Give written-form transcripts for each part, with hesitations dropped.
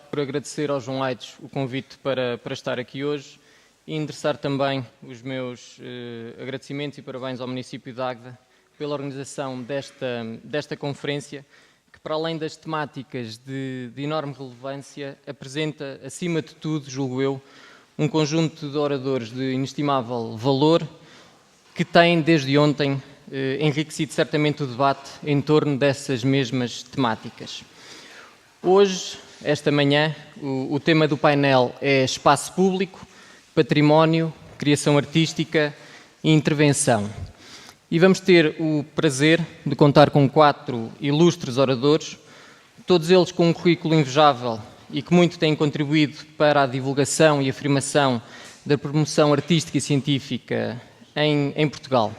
Por agradecer ao João Aides o convite para estar aqui hoje e endereçar também os meus agradecimentos e parabéns ao município de Águeda pela organização desta conferência, que para além das temáticas de enorme relevância, apresenta, acima de tudo, julgo eu, um conjunto de oradores de inestimável valor que têm, desde ontem, enriquecido certamente o debate em torno dessas mesmas temáticas. Hoje, esta manhã, o tema do painel é espaço público, património, criação artística e intervenção. E vamos ter o prazer de contar com 4 ilustres oradores, todos eles com um currículo invejável e que muito têm contribuído para a divulgação e afirmação da promoção artística e científica em Portugal.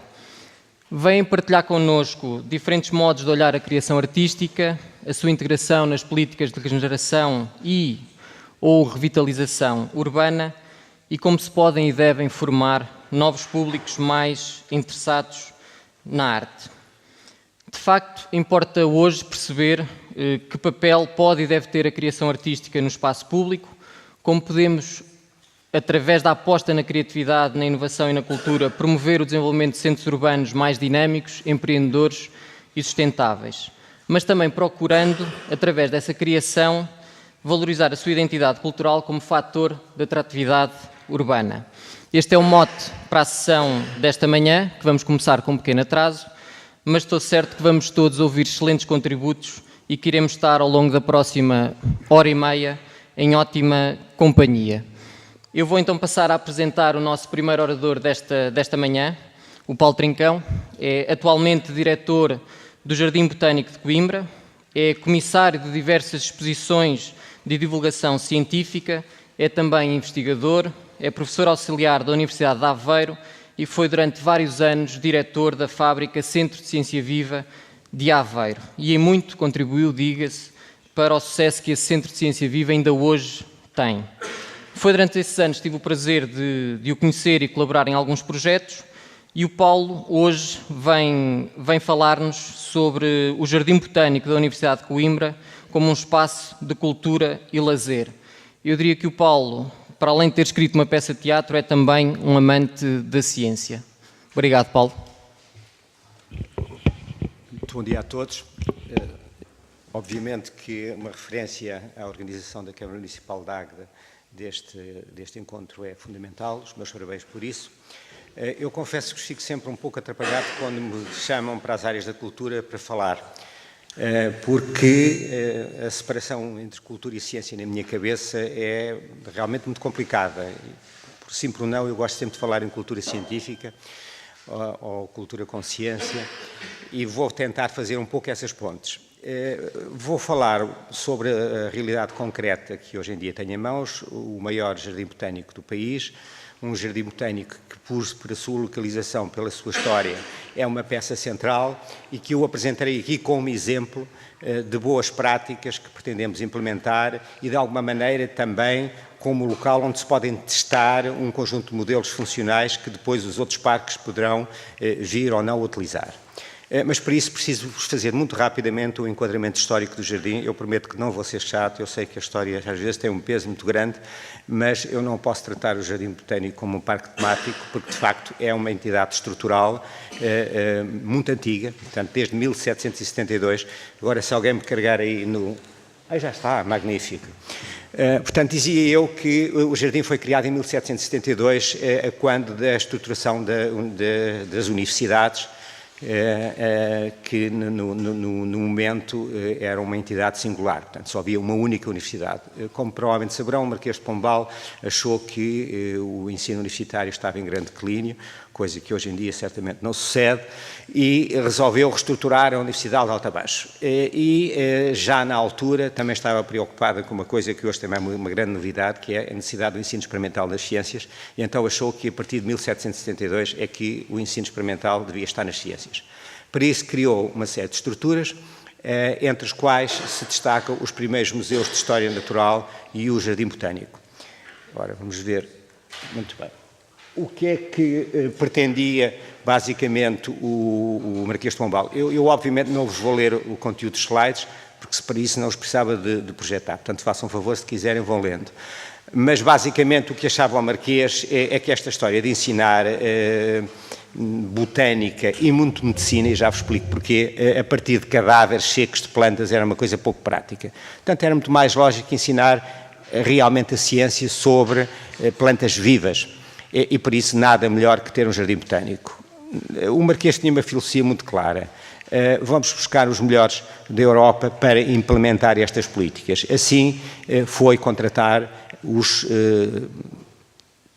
Vêm partilhar connosco diferentes modos de olhar a criação artística, a sua integração nas políticas de regeneração ou revitalização urbana e como se podem e devem formar novos públicos mais interessados na arte. De facto, importa hoje perceber que papel pode e deve ter a criação artística no espaço público, como podemos, através da aposta na criatividade, na inovação e na cultura, promover o desenvolvimento de centros urbanos mais dinâmicos, empreendedores e sustentáveis, mas também procurando, através dessa criação, valorizar a sua identidade cultural como fator de atratividade urbana. Este é o mote para a sessão desta manhã, que vamos começar com um pequeno atraso, mas estou certo que vamos todos ouvir excelentes contributos e que iremos estar ao longo da próxima hora e meia em ótima companhia. Eu vou então passar a apresentar o nosso primeiro orador desta manhã, o Paulo Trincão. É atualmente diretor do Jardim Botânico de Coimbra, é comissário de diversas exposições de divulgação científica, é também investigador, é professor auxiliar da Universidade de Aveiro e foi durante vários anos diretor da fábrica Centro de Ciência Viva de Aveiro. E em muito contribuiu, diga-se, para o sucesso que esse Centro de Ciência Viva ainda hoje tem. Foi durante esses anos que tive o prazer de o conhecer e colaborar em alguns projetos e o Paulo hoje vem falar-nos sobre o Jardim Botânico da Universidade de Coimbra como um espaço de cultura e lazer. Eu diria que o Paulo, para além de ter escrito uma peça de teatro, é também um amante da ciência. Obrigado, Paulo. Muito bom dia a todos. Obviamente que uma referência à organização da Câmara Municipal de Águeda deste encontro é fundamental, os meus parabéns por isso. Eu confesso que fico sempre um pouco atrapalhado quando me chamam para as áreas da cultura para falar, porque a separação entre cultura e ciência na minha cabeça é realmente muito complicada. Por sim, por não, eu gosto sempre de falar em cultura científica ou cultura com ciência e vou tentar fazer um pouco essas pontes. Vou falar sobre a realidade concreta que hoje em dia tenho em mãos, o maior jardim botânico do país, um jardim botânico que, por a sua localização, pela sua história, é uma peça central e que eu apresentarei aqui como exemplo de boas práticas que pretendemos implementar e, de alguma maneira, também como local onde se podem testar um conjunto de modelos funcionais que depois os outros parques poderão vir ou não utilizar. Mas para isso preciso-vos fazer muito rapidamente o enquadramento histórico do jardim. Eu prometo que não vou ser chato, eu sei que a história às vezes tem um peso muito grande, mas eu não posso tratar o Jardim Botânico como um parque temático, porque de facto é uma entidade estrutural muito antiga, portanto desde 1772. Agora se alguém me carregar aí no... Aí já está, magnífico. Portanto, dizia eu que o jardim foi criado em 1772, quando da estruturação das universidades, que no momento era uma entidade singular, portanto só havia uma única universidade. Como provavelmente saberão, o Marquês de Pombal achou que o ensino universitário estava em grande declínio, coisa que hoje em dia certamente não sucede, e resolveu reestruturar a Universidade de Alta-Baixo. Já na altura também estava preocupada com uma coisa que hoje também é uma grande novidade, que é a necessidade do ensino experimental das ciências, e então achou que a partir de 1772 é que o ensino experimental devia estar nas ciências. Para isso criou uma série de estruturas, entre as quais se destacam os primeiros museus de História Natural e o Jardim Botânico. Agora vamos ver, muito bem. O que é que pretendia, basicamente, o Marquês de Pombal? Eu, obviamente, não vos vou ler o conteúdo dos slides, porque se para isso não os precisava de projetar. Portanto, façam um favor, se quiserem, vão lendo. Mas, basicamente, o que achava o Marquês é que esta história de ensinar botânica e muito medicina, e já vos explico porquê, a partir de cadáveres secos de plantas era uma coisa pouco prática. Portanto, era muito mais lógico ensinar realmente a ciência sobre plantas vivas. E por isso nada melhor que ter um jardim botânico. O Marquês tinha uma filosofia muito clara. Vamos buscar os melhores da Europa para implementar estas políticas. Assim foi contratar os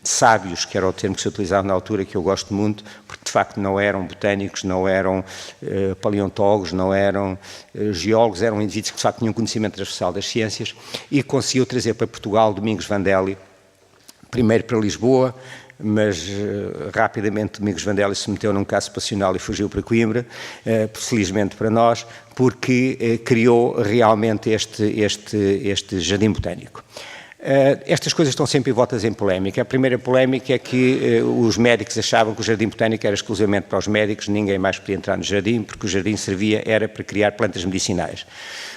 sábios, que era o termo que se utilizava na altura, que eu gosto muito, porque de facto não eram botânicos, não eram paleontólogos, não eram geólogos, eram indivíduos que de facto tinham conhecimento transversal das ciências, e conseguiu trazer para Portugal Domingos Vandelli, primeiro para Lisboa, mas rapidamente Domingos Vandelli se meteu num caso passional e fugiu para Coimbra, felizmente para nós, porque criou realmente este jardim botânico. Estas coisas estão sempre envoltas em polémica. A primeira polémica é que os médicos achavam que o jardim botânico era exclusivamente para os médicos, ninguém mais podia entrar no jardim, porque o jardim era para criar plantas medicinais.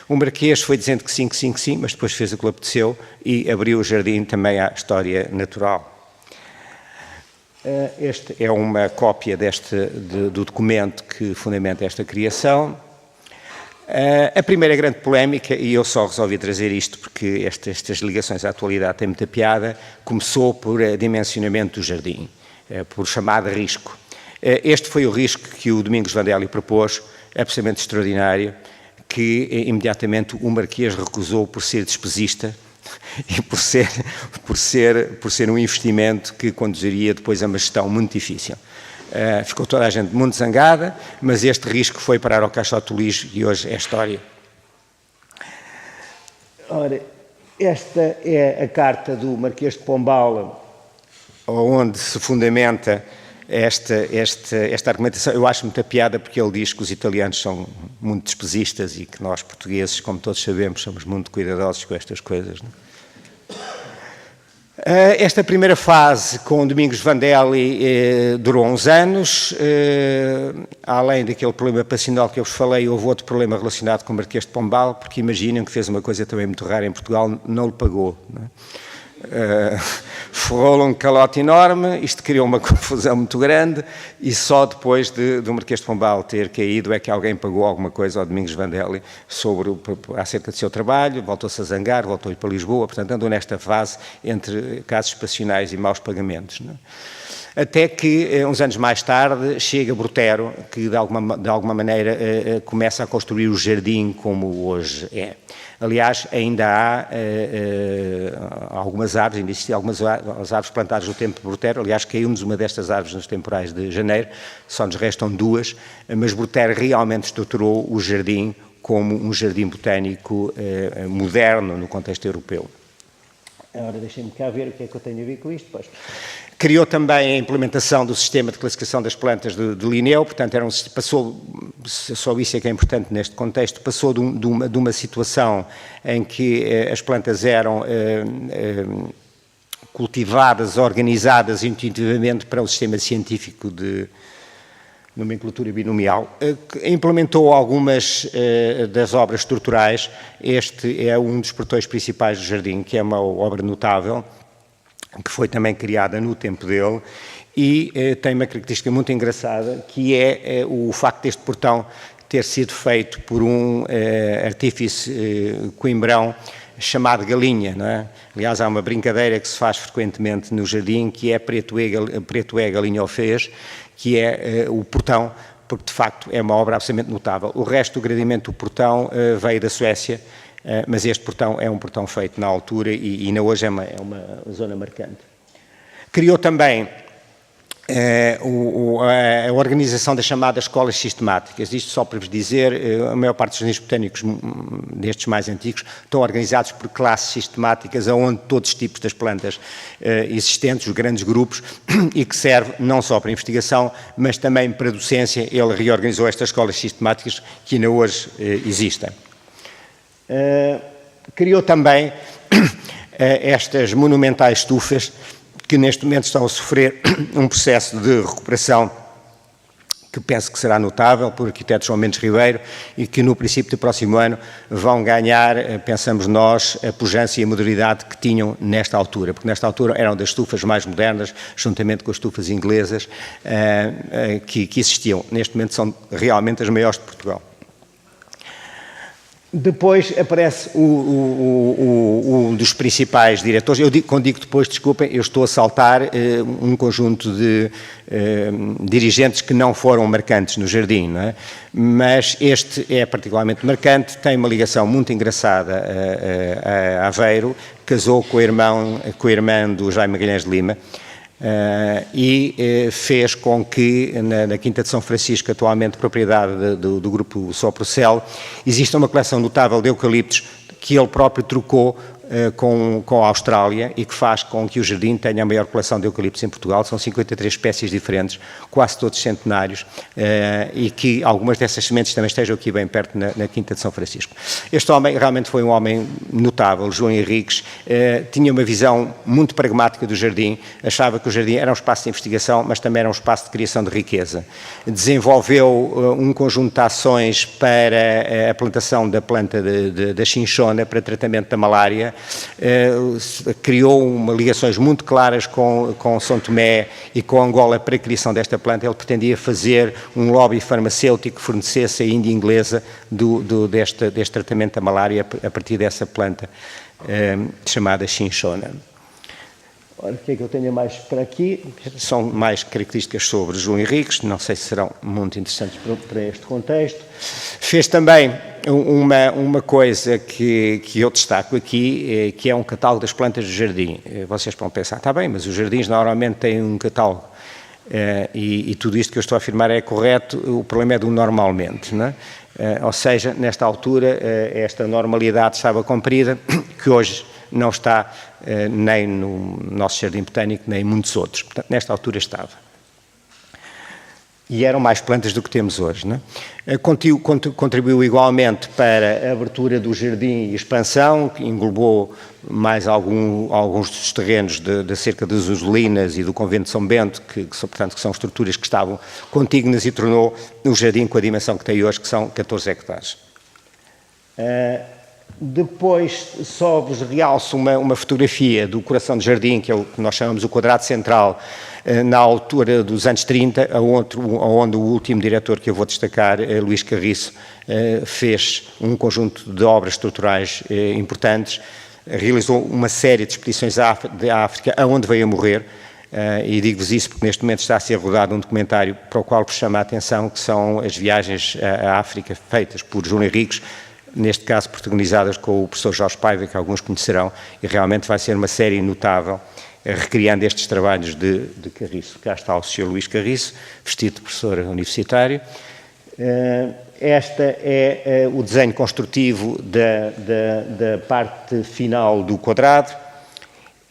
O Marquês foi dizendo que sim, mas depois fez o que lhe apeteceu e abriu o jardim também à história natural. Esta é uma cópia do documento que fundamenta esta criação. A primeira grande polémica, e eu só resolvi trazer isto porque estas ligações à atualidade têm muita piada, começou por dimensionamento do jardim, por chamado risco. Este foi o risco que o Domingos Vandelli propôs, absolutamente extraordinário, que imediatamente o Marquês recusou por ser despesista e por ser um investimento que conduziria depois a uma gestão muito difícil. Ficou toda a gente muito zangada, mas este risco foi parar ao caixote do lixo e hoje é história. Ora, esta é a carta do Marquês de Pombal, onde se fundamenta esta argumentação. Eu acho muita piada porque ele diz que os italianos são muito despesistas e que nós portugueses, como todos sabemos, somos muito cuidadosos com estas coisas, não é? Esta primeira fase com Domingos Vandelli durou uns anos. Além daquele problema passional que eu vos falei, houve outro problema relacionado com o Marquês de Pombal, porque imaginem que fez uma coisa também muito rara em Portugal, não lhe pagou, não é? Forrou-lhe um calote enorme, isto criou uma confusão muito grande e só depois do Marquês de Pombal ter caído é que alguém pagou alguma coisa ao Domingos Vandelli acerca do seu trabalho, voltou-se a zangar, voltou-lhe para Lisboa, portanto andou nesta fase entre casos passionais e maus pagamentos, não é? Até que, uns anos mais tarde, chega Brutero, que de alguma maneira começa a construir o jardim como hoje é. Aliás, ainda há algumas árvores, ainda existem algumas árvores plantadas no tempo de Brutero. Aliás, caiu-nos uma destas árvores nos temporais de janeiro, só nos restam duas, mas Brutero realmente estruturou o jardim como um jardim botânico moderno no contexto europeu. Agora deixem-me cá ver o que é que eu tenho a ver com isto. Pois. Criou também a implementação do sistema de classificação das plantas de Linneu, portanto, só isso é que é importante neste contexto, passou de uma situação em que as plantas eram cultivadas, organizadas intuitivamente para o sistema científico de nomenclatura binomial, implementou algumas das obras estruturais. Este é um dos portões principais do jardim, que é uma obra notável, que foi também criada no tempo dele, e tem uma característica muito engraçada, que é o facto deste portão ter sido feito por um artífice coimbrão chamado Galinha, não é? Aliás, há uma brincadeira que se faz frequentemente no jardim, que é preto é Galinha o fez, que é o portão, porque de facto é uma obra absolutamente notável. O resto do gradimento do portão veio da Suécia, mas este portão é um portão feito na altura e ainda hoje é uma zona marcante. Criou também a organização das chamadas escolas sistemáticas. Isto só para vos dizer, a maior parte dos jardins botânicos, destes mais antigos, estão organizados por classes sistemáticas, onde todos os tipos das plantas existentes, os grandes grupos, e que serve não só para investigação, mas também para docência. Ele reorganizou estas escolas sistemáticas que ainda hoje existem. Criou também estas monumentais estufas, que neste momento estão a sofrer um processo de recuperação que penso que será notável, por arquiteto João Mendes Ribeiro, e que no princípio do próximo ano vão ganhar, pensamos nós, a pujança e a modernidade que tinham nesta altura, porque nesta altura eram das estufas mais modernas, juntamente com as estufas inglesas que existiam. Neste momento são realmente as maiores de Portugal. Depois aparece um dos principais diretores, quando digo depois, desculpem, eu estou a saltar um conjunto de dirigentes que não foram marcantes no Jardim, não é? Mas este é particularmente marcante, tem uma ligação muito engraçada a Aveiro, casou com a irmã do Jaime Magalhães de Lima, e fez com que na Quinta de São Francisco, atualmente propriedade do grupo Soprocel, exista uma coleção notável de eucaliptos que ele próprio trocou com a Austrália e que faz com que o Jardim tenha a maior coleção de eucaliptos em Portugal. São 53 espécies diferentes, quase todos centenários, e que algumas dessas sementes também estejam aqui bem perto na Quinta de São Francisco. Este homem realmente foi um homem notável, João Henriques, tinha uma visão muito pragmática do Jardim, achava que o Jardim era um espaço de investigação, mas também era um espaço de criação de riqueza. Desenvolveu um conjunto de ações para a plantação da planta da chinchona para tratamento da malária, criou ligações muito claras com São Tomé e com Angola para a criação desta planta. Ele pretendia fazer um lobby farmacêutico que fornecesse a Índia inglesa deste tratamento da malária a partir dessa planta chamada chinchona. Ora, o que é que eu tenho mais para aqui? São mais características sobre João Henriques, não sei se serão muito interessantes para este contexto. Fez também uma coisa que eu destaco aqui, que é um catálogo das plantas do jardim. Vocês vão pensar, está bem, mas os jardins normalmente têm um catálogo, e tudo isto que eu estou a afirmar é correto, o problema é do normalmente, não é? Ou seja, nesta altura, esta normalidade estava cumprida, que hoje não está nem no nosso Jardim Botânico, nem em muitos outros. Portanto, nesta altura estava. E eram mais plantas do que temos hoje, não é? Contribuiu igualmente para a abertura do jardim e expansão, que englobou mais alguns dos terrenos da cerca das Ursulinas e do Convento de São Bento, portanto, que são estruturas que estavam contíguas, e tornou o jardim com a dimensão que tem hoje, que são 14 hectares. Depois só vos realço uma fotografia do coração do jardim, que é o que nós chamamos o quadrado central, na altura dos anos 30, onde o último diretor que eu vou destacar, Luís Carriço, fez um conjunto de obras estruturais importantes, realizou uma série de expedições à África, aonde veio a morrer, e digo-vos isso porque neste momento está a ser rodado um documentário para o qual vos chama a atenção, que são as viagens à África feitas por João Henriques, neste caso protagonizadas com o professor Jorge Paiva, que alguns conhecerão, e realmente vai ser uma série notável, recriando estes trabalhos de Carriço. Cá está o Sr. Luís Carriço, vestido de professor universitário. Esta é o desenho construtivo da parte final do quadrado,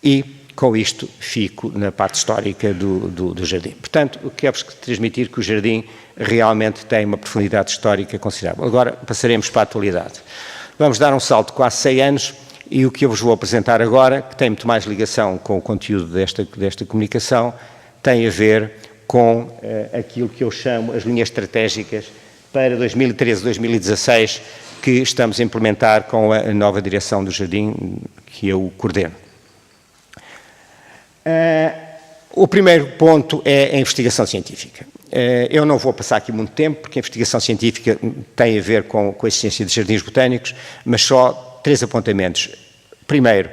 e com isto fico na parte histórica do jardim. Portanto, eu quero-vos transmitir que o jardim realmente tem uma profundidade histórica considerável. Agora passaremos para a atualidade. Vamos dar um salto de quase 100 anos, e o que eu vos vou apresentar agora, que tem muito mais ligação com o conteúdo desta comunicação, tem a ver com aquilo que eu chamo as linhas estratégicas para 2013-2016, que estamos a implementar com a nova direção do jardim, que eu coordeno. O primeiro ponto é a investigação científica. Eu não vou passar aqui muito tempo, porque a investigação científica tem a ver com a existência de jardins botânicos, mas só 3 apontamentos. Primeiro,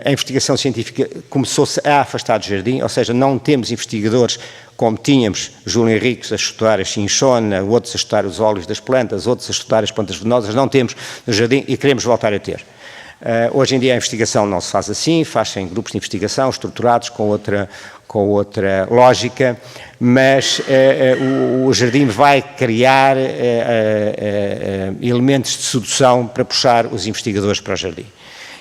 a investigação científica começou-se a afastar do jardim, ou seja, não temos investigadores como tínhamos João Henriques a estudar a chinchona, outros a estudar os óleos das plantas, outros a estudar as plantas venenosas, não temos no jardim e queremos voltar a ter. Hoje em dia a investigação não se faz assim, faz-se em grupos de investigação estruturados com outra lógica, mas o jardim vai criar elementos de sedução para puxar os investigadores para o jardim.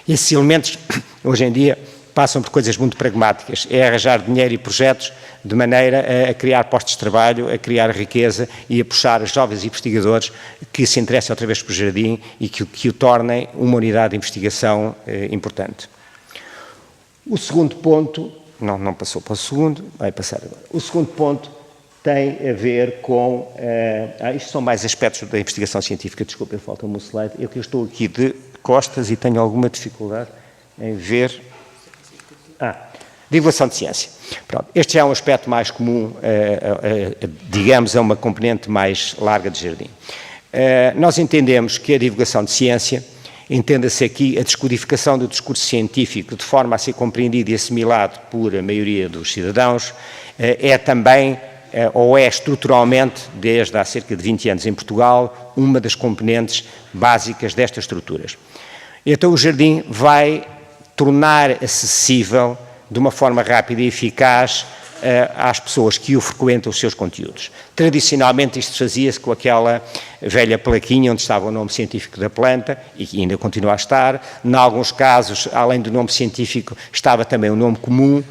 Esses elementos, hoje em dia, passam por coisas muito pragmáticas, é arranjar dinheiro e projetos de maneira a criar postos de trabalho, a criar riqueza e a puxar os jovens investigadores que se interessem outra vez por jardim e que o tornem uma unidade de investigação importante. O segundo ponto, não passou para o segundo, vai passar agora. O segundo ponto tem a ver com... isto são mais aspectos da investigação científica, desculpem, falta-me um slide. Eu estou aqui de costas e tenho alguma dificuldade em ver... divulgação de ciência. Pronto, este já é um aspecto mais comum, digamos, a uma componente mais larga de jardim. Nós entendemos que a divulgação de ciência, entenda-se aqui a descodificação do discurso científico de forma a ser compreendido e assimilado por a maioria dos cidadãos, é também, ou é estruturalmente, desde há cerca de 20 anos em Portugal, uma das componentes básicas destas estruturas. Então o jardim vai tornar acessível, de uma forma rápida e eficaz, às pessoas que o frequentam os seus conteúdos. Tradicionalmente isto fazia-se com aquela velha plaquinha onde estava o nome científico da planta, e que ainda continua a estar. Em alguns casos, além do nome científico, estava também o nome comum.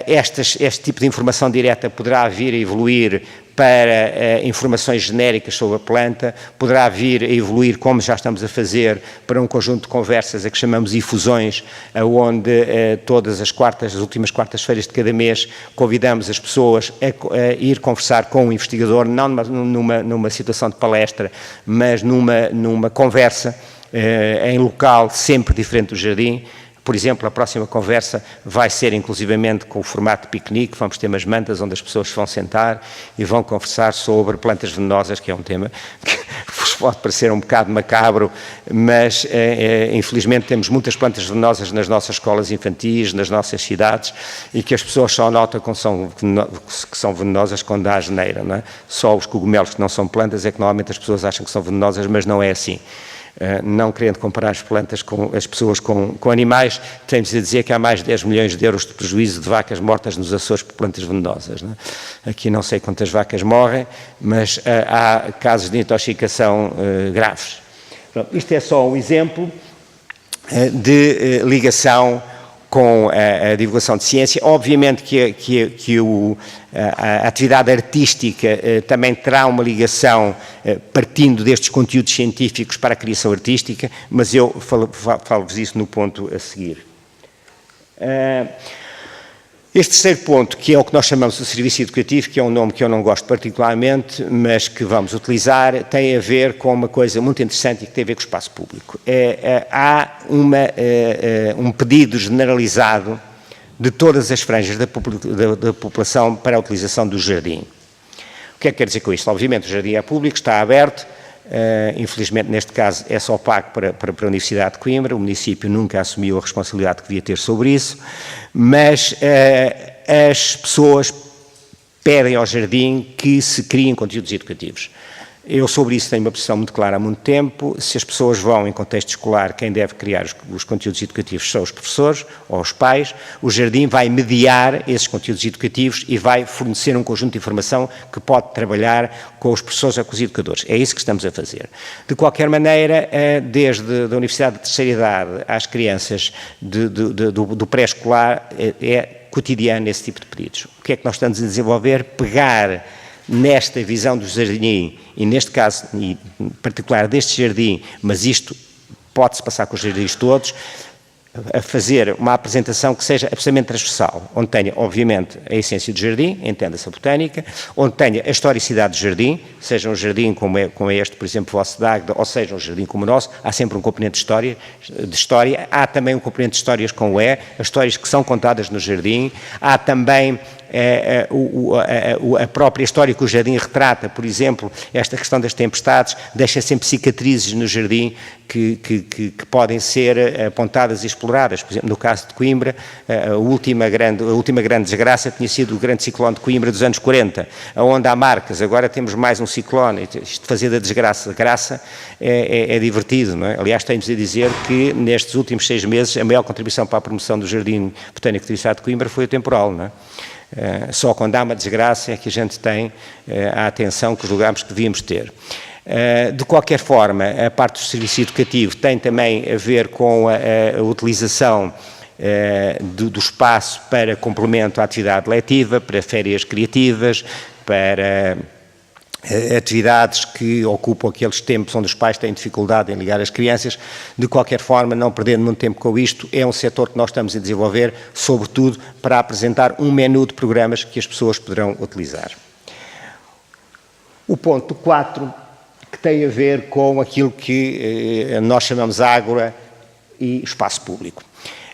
Este tipo de informação direta poderá vir a evoluir para informações genéricas sobre a planta, poderá vir a evoluir, como já estamos a fazer, para um conjunto de conversas a que chamamos infusões, onde todas as últimas quartas-feiras de cada mês, convidamos as pessoas a ir conversar com o investigador, não numa situação de palestra, mas numa conversa em local sempre diferente do jardim. Por exemplo, a próxima conversa vai ser inclusivamente com o formato de piquenique, vamos ter umas mantas onde as pessoas se vão sentar e vão conversar sobre plantas venenosas, que é um tema que vos pode parecer um bocado macabro, mas infelizmente temos muitas plantas venenosas nas nossas escolas infantis, nas nossas cidades, e que as pessoas só notam que são venenosas quando há geneira, não é? Só os cogumelos que não são plantas é que normalmente as pessoas acham que são venenosas, mas não é assim. Não querendo comparar as pessoas com animais, temos de dizer que há mais de 10 milhões de euros de prejuízo de vacas mortas nos Açores por plantas venenosas. Não é? Aqui não sei quantas vacas morrem, mas há casos de intoxicação graves. Pronto, isto é só um exemplo de ligação com a divulgação de ciência. Obviamente que a atividade artística também terá uma ligação partindo destes conteúdos científicos para a criação artística, mas eu falo-vos isso no ponto a seguir. Este terceiro ponto, que é o que nós chamamos de serviço educativo, que é um nome que eu não gosto particularmente, mas que vamos utilizar, tem a ver com uma coisa muito interessante e que tem a ver com o espaço público. Há um pedido generalizado de todas as franjas da população para a utilização do jardim. O que é que quer dizer com isto? Obviamente o jardim é público, está aberto, infelizmente neste caso é só pago para a Universidade de Coimbra, o município nunca assumiu a responsabilidade que devia ter sobre isso, mas as pessoas pedem ao jardim que se criem conteúdos educativos. Eu sobre isso tenho uma posição muito clara há muito tempo. Se as pessoas vão em contexto escolar, quem deve criar os conteúdos educativos são os professores ou os pais. O jardim vai mediar esses conteúdos educativos e vai fornecer um conjunto de informação que pode trabalhar com os professores ou com os educadores. É isso que estamos a fazer. De qualquer maneira, desde a Universidade de Terceira Idade às crianças do pré-escolar, é cotidiano esse tipo de pedidos. O que é que nós estamos a desenvolver? Pegar nesta visão do jardim, e neste caso, em particular deste jardim, mas isto pode-se passar com os jardins todos, a fazer uma apresentação que seja absolutamente transversal, onde tenha, obviamente, a essência do jardim, entenda-se a botânica, onde tenha a historicidade do jardim, seja um jardim como é este, por exemplo, vosso de Águeda, ou seja um jardim como o nosso, há sempre um componente de história, há também um componente de histórias como as histórias que são contadas no jardim, há também a própria história que o jardim retrata, por exemplo, esta questão das tempestades, deixa sempre cicatrizes no jardim que podem ser apontadas e exploradas. Por exemplo, no caso de Coimbra, a última grande desgraça tinha sido o grande ciclone de Coimbra dos anos 40, onde há marcas. Agora temos mais um ciclone. Isto de fazer da desgraça graça é divertido, não é? Aliás, tenho-vos a dizer que nestes últimos 6 meses a maior contribuição para a promoção do Jardim Botânico do Estado de Coimbra foi o temporal, não é? Só quando há uma desgraça é que a gente tem a atenção que julgamos que devíamos ter. De qualquer forma, a parte do serviço educativo tem também a ver com a utilização do espaço para complemento à atividade letiva, para férias criativas, para atividades que ocupam aqueles tempos onde os pais têm dificuldade em ligar as crianças. De qualquer forma, não perdendo muito tempo com isto, é um setor que nós estamos a desenvolver, sobretudo para apresentar um menu de programas que as pessoas poderão utilizar. O ponto 4, que tem a ver com aquilo que nós chamamos ágora e espaço público.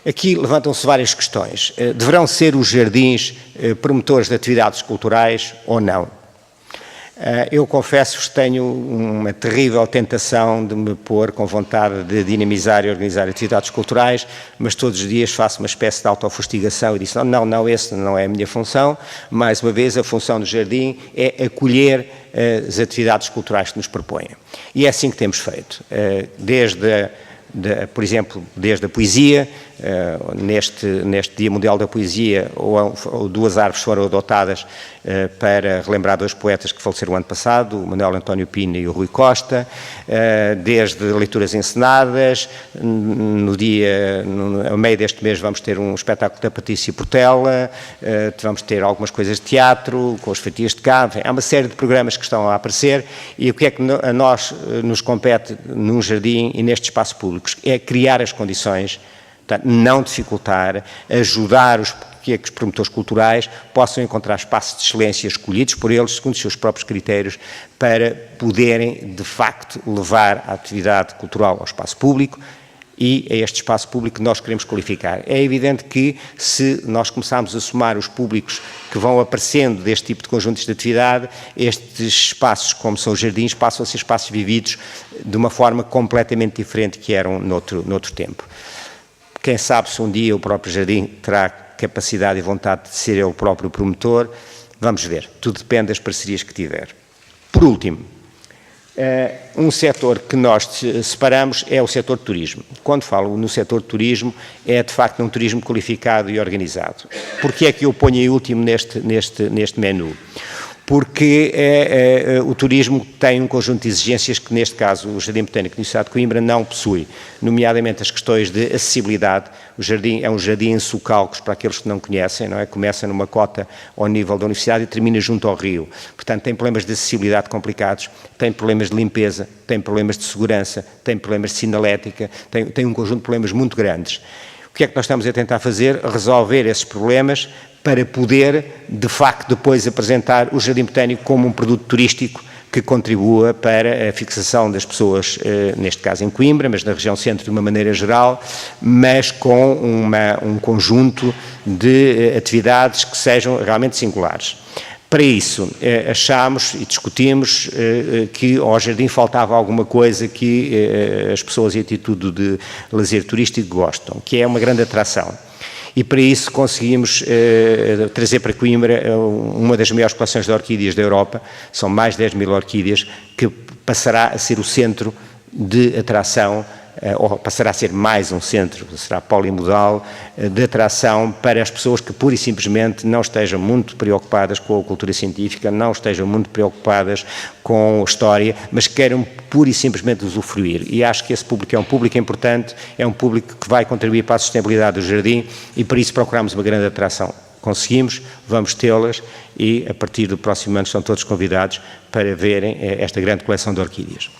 Aqui levantam-se várias questões. Deverão ser os jardins promotores de atividades culturais ou não? Eu confesso-vos que tenho uma terrível tentação de me pôr com vontade de dinamizar e organizar atividades culturais, mas todos os dias faço uma espécie de autofustigação e disse, não, essa não é a minha função. Mais uma vez, a função do jardim é acolher as atividades culturais que nos propõem. E é assim que temos feito. Por exemplo, desde a poesia, neste Dia Mundial da Poesia, ou 2 árvores foram adotadas para relembrar 2 poetas que faleceram o ano passado, o Manuel António Pina e o Rui Costa, desde leituras encenadas, a meio deste mês vamos ter um espetáculo da Patrícia Portela, vamos ter algumas coisas de teatro, com as fatias de cá, há uma série de programas que estão a aparecer, e o que é que a nós nos compete num jardim e neste espaço público? É criar as condições, portanto, não dificultar, ajudar que os promotores culturais possam encontrar espaços de excelência escolhidos por eles, segundo os seus próprios critérios, para poderem, de facto, levar a atividade cultural ao espaço público e a este espaço público que nós queremos qualificar. É evidente que, se nós começarmos a somar os públicos que vão aparecendo deste tipo de conjuntos de atividade, estes espaços, como são os jardins, passam a ser espaços vividos de uma forma completamente diferente que eram noutro tempo. Quem sabe se um dia o próprio jardim terá capacidade e vontade de ser ele o próprio promotor, vamos ver, tudo depende das parcerias que tiver. Por último, um setor que nós separamos é o setor de turismo. Quando falo no setor de turismo, é de facto um turismo qualificado e organizado. Porquê é que eu ponho em último neste menu? Porque o turismo tem um conjunto de exigências que, neste caso, o Jardim Botânico da Universidade de Coimbra não possui, nomeadamente as questões de acessibilidade. O jardim é um jardim em socalcos, para aqueles que não conhecem, não é? Começa numa cota ao nível da universidade e termina junto ao rio. Portanto, tem problemas de acessibilidade complicados, tem problemas de limpeza, tem problemas de segurança, tem problemas de sinalética, tem um conjunto de problemas muito grandes. O que é que nós estamos a tentar fazer? Resolver esses problemas para poder, de facto, depois apresentar o Jardim Botânico como um produto turístico que contribua para a fixação das pessoas, neste caso em Coimbra, mas na região centro de uma maneira geral, mas com um conjunto de atividades que sejam realmente singulares. Para isso, achámos e discutimos que ao jardim faltava alguma coisa que as pessoas em atitude de lazer turístico gostam, que é uma grande atração. E para isso conseguimos trazer para Coimbra uma das maiores coleções de orquídeas da Europa, são mais de 10 mil orquídeas, que passará a ser o centro de atração, ou passará a ser mais um centro, será polimodal, de atração para as pessoas que pura e simplesmente não estejam muito preocupadas com a cultura científica, não estejam muito preocupadas com a história, mas queiram pura e simplesmente usufruir. E acho que esse público é um público importante, é um público que vai contribuir para a sustentabilidade do jardim e por isso procuramos uma grande atração. Conseguimos, vamos tê-las e a partir do próximo ano estão todos convidados para verem esta grande coleção de orquídeas.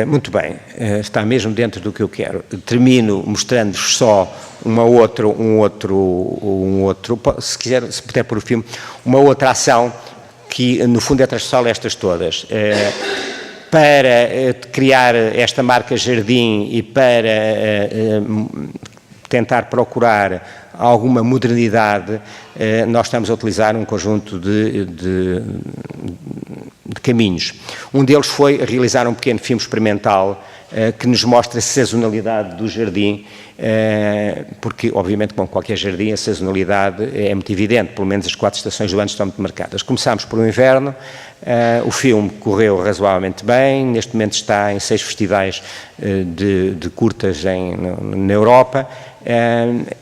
Muito bem, está mesmo dentro do que eu quero. Termino mostrando-vos só um outro, se quiser, se puder pôr o filme, uma outra ação que no fundo é transversal a estas todas. Para criar esta marca Jardim e para tentar procurar alguma modernidade, nós estamos a utilizar um conjunto de caminhos. Um deles foi realizar um pequeno filme experimental que nos mostra a sazonalidade do jardim, porque, obviamente, como qualquer jardim, a sazonalidade é muito evidente, pelo menos as 4 estações do ano estão muito marcadas. Começámos por um inverno, o filme correu razoavelmente bem, neste momento está em 6 festivais de curtas na Europa,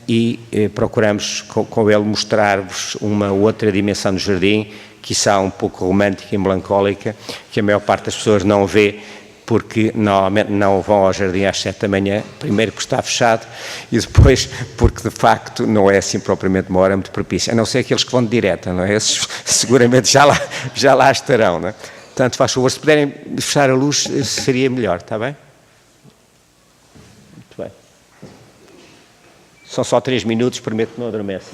e procuramos com ele mostrar-vos uma outra dimensão do jardim, quiçá um pouco romântica e melancólica, que a maior parte das pessoas não vê, porque normalmente não vão ao jardim às 7 da manhã, primeiro porque está fechado e depois porque de facto não é assim propriamente uma hora muito propícia, a não ser aqueles que vão de direta, não é? Esses seguramente já lá estarão, não é? Portanto, faz favor, se puderem fechar a luz seria melhor, está bem? Muito bem. São só 3 minutos, prometo que não adormecem.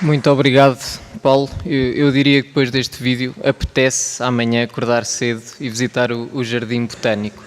Muito obrigado, Paulo. Eu diria que depois deste vídeo apetece amanhã acordar cedo e visitar o Jardim Botânico.